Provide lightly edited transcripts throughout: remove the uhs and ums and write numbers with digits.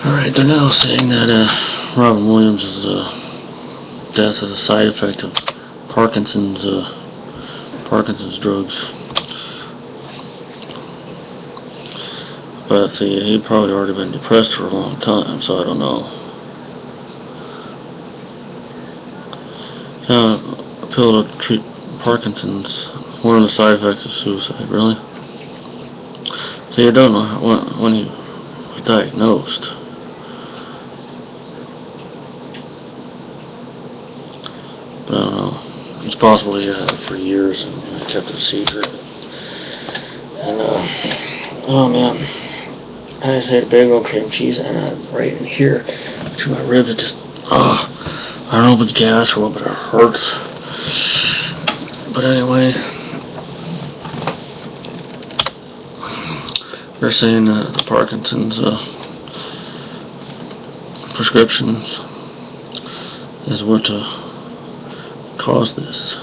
Alright, they're now saying that Robin Williams' death is a side effect of Parkinson's drugs. But see, he'd probably already been depressed for a long time, so I don't know. A pill to treat Parkinson's, one of the side effects of suicide, really? See, you don't know when he was diagnosed. But I don't know. It's possible he had it for years and kept it a secret. And, oh man. I just ate a big old cream cheese and right in here, to my ribs, it just, I don't know if it's gas or what, but it hurts. But anyway, they're saying that the Parkinson's prescriptions is what caused this.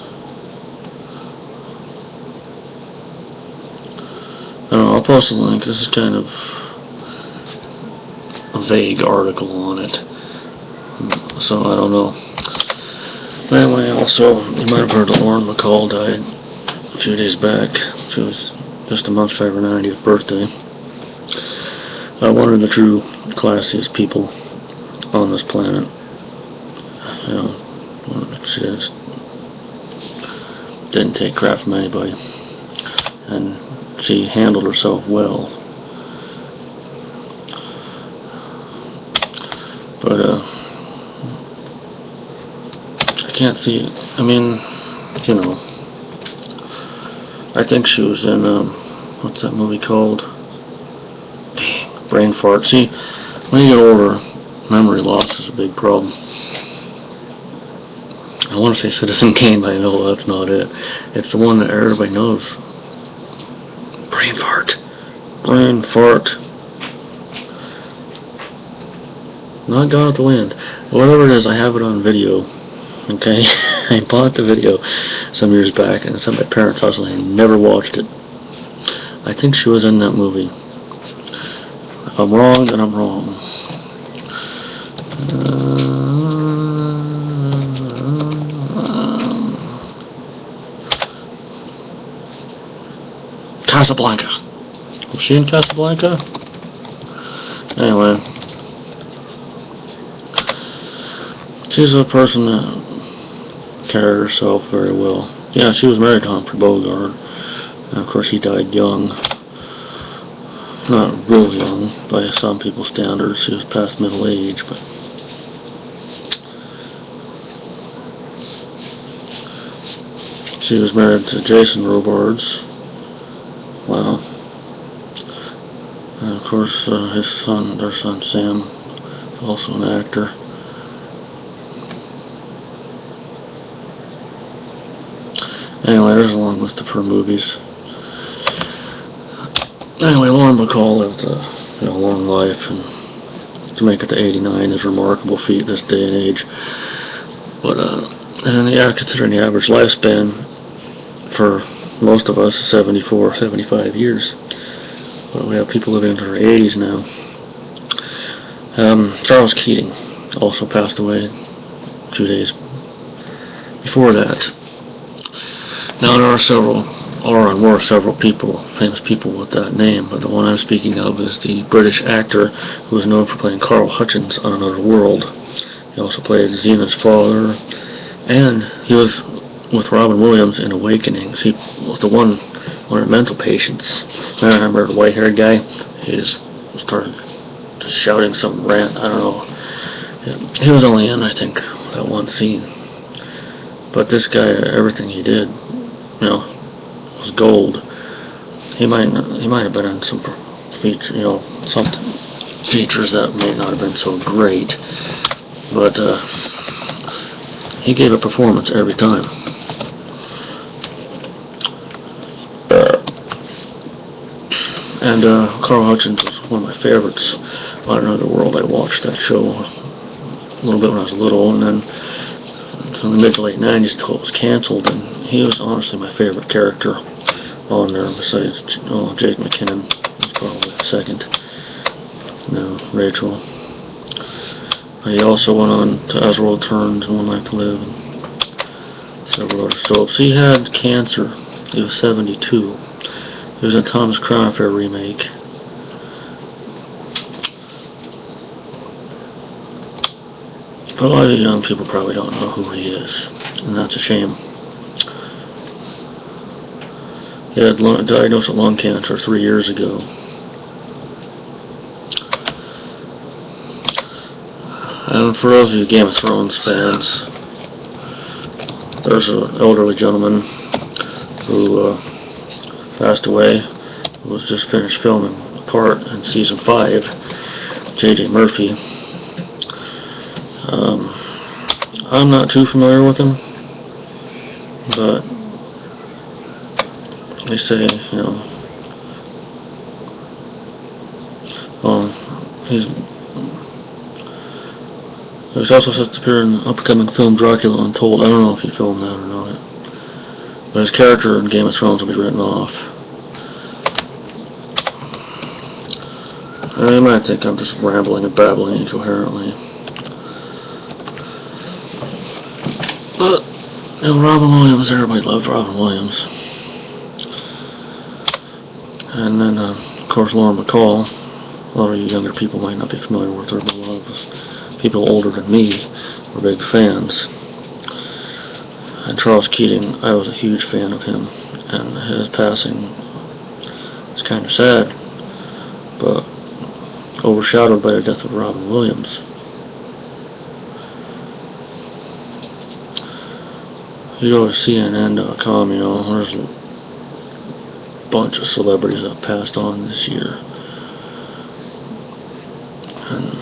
I don't know, I'll post a link. This is kind of a vague article on it, so I don't know. But anyway, also, you might have heard that Lauren Bacall died a few days back. She was just a month shy of her 90th birthday. One of the true classiest people on this planet. You know, she just didn't take crap from anybody, and she handled herself well. But I can't see it. I mean, you know, I think she was in what's that movie called? Dang, brain fart. See, when you get older, memory loss is a big problem. I want to say Citizen Kane, but I know that's not it. It's the one that everybody knows. Brain fart. Brain fart. Not Gone with the Wind. Whatever it is, I have it on video. Okay? I bought the video some years back, and it's at my parents' house, and I never watched it. I think she was in that movie. If I'm wrong, then I'm wrong. Casablanca. Was she in Casablanca? Anyway. She's a person that carried herself very well. Yeah, she was married to Humphrey Bogart. And of course, he died young. Not real young by some people's standards. She was past middle age, but she was married to Jason Robards. Wow. And of course, their son Sam, is also an actor. Anyway, there's a long list of her movies. Anyway, Lauren Bacall lived a long life, and to make it to 89 is a remarkable feat this day and age. But considering the average lifespan for most of us is 74, 75 years. But we have people living into their 80s now. Charles Keating also passed away 2 days before that. Now there were several people, famous people with that name, but the one I'm speaking of is the British actor who was known for playing Carl Hutchins on Another World. He also played Zena's father, and he was with Robin Williams in Awakenings. He was one of the mental patients. And I remember the white-haired guy. He just started shouting some rant. I don't know. He was only in, I think, that one scene. But this guy, everything he did, was gold. He might have been in some some features that may not have been so great, but he gave a performance every time. And Carl Hutchins was one of my favorites on Another World. I watched that show a little bit when I was little, and then in the mid to late 90s until it was canceled, and he was honestly my favorite character on there, besides Jake McKinnon was probably second. Rachel. He also went on to As the World Turns and One Life to Live and several other soaps. He had cancer. He was 72. He was in Thomas Crown Affair remake. But a lot of young people probably don't know who he is, and that's a shame. He had diagnosed with lung cancer 3 years ago. And for those of you Game of Thrones fans, there's an elderly gentleman who passed away, who was just finished filming a part in season 5, J.J. Murphy. I'm not too familiar with him, but they say, you know, he was also set to appear in the upcoming film Dracula Untold. I don't know if he filmed that or not, but his character in Game of Thrones will be written off. You might think I'm just rambling and babbling incoherently. But, you know, Robin Williams, everybody loved Robin Williams. And then, of course, Lauren Bacall. A lot of you younger people might not be familiar with her, but a lot of us, people older than me, were big fans. And Charles Keating, I was a huge fan of him. And his passing is kind of sad, but overshadowed by the death of Robin Williams. You go to CNN.com, you know, there's a bunch of celebrities that passed on this year. And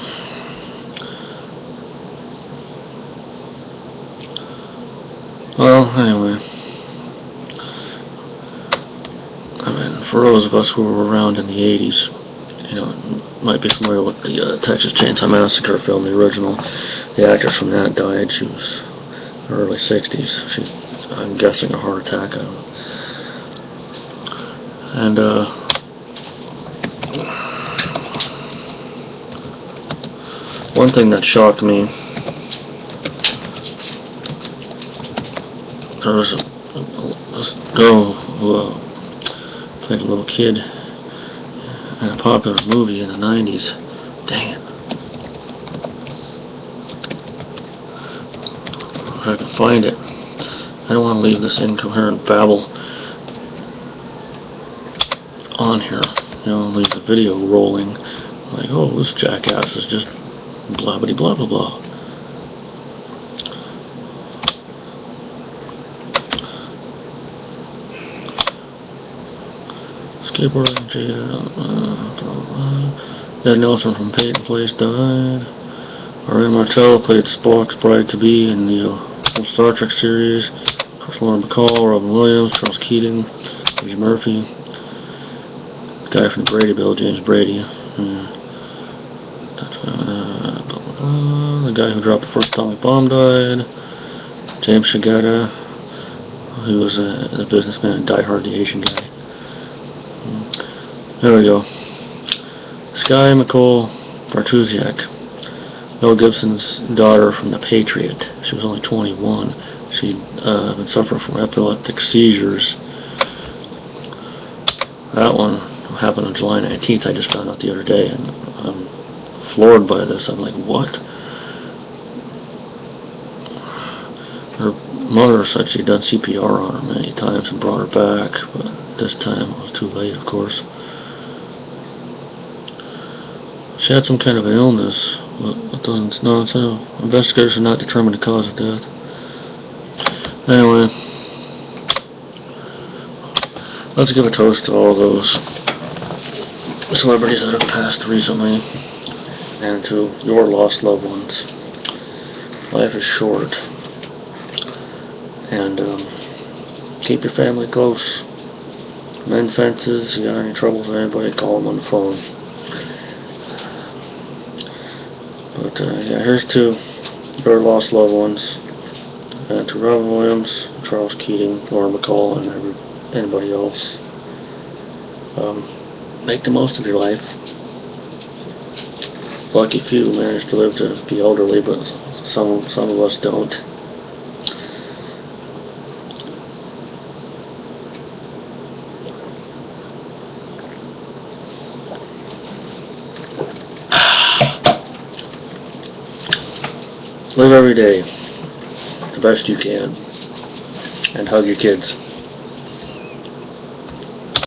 well, anyway, I mean, for those of us who were around in the 80s, you know, might be familiar with the Texas Chainsaw Massacre film, the original. The actress from that died. She was early 60s. I'm guessing a heart attack. I don't know. And one thing that shocked me, there was this girl who played a little kid in a popular movie in the 90s. Dang it. If I can find it. I don't want to leave this incoherent babble on here. You know, leave the video rolling. Like, oh, this jackass is just blah blah blah blah blah. Skateboarding, Ed Nelson from Peyton Place died. Ariane Martell played Spock's bride-to-be in the old Star Trek series. Of course, Lauren Bacall, Robin Williams, Charles Keating, J.J. Murphy. The guy from the Brady Bill, James Brady. The guy who dropped the first atomic bomb died. James Shigeta, who was a businessman and Die Hard, the Asian guy. There we go. Sky Nicole Bartusiak, Mel Gibson's daughter from The Patriot. She was only 21. She'd been suffering from epileptic seizures. That one happened on July 19th. I just found out the other day, and I'm floored by this. I'm like, what? Her mother said she'd done CPR on her many times and brought her back, but this time it was too late, of course. She had some kind of an illness, but investigators have not determined the cause of death. Anyway, let's give a toast to all those celebrities that have passed recently, and to your lost loved ones. Life is short, and keep your family close. Mend fences. You got any troubles with anybody, call them on the phone. But yeah, here's to your lost loved ones, and to Robin Williams, Charles Keating, Lauren Bacall, and anybody else. Make the most of your life. lucky few manage to live to be elderly, but some of us don't. Live every day the best you can, and hug your kids.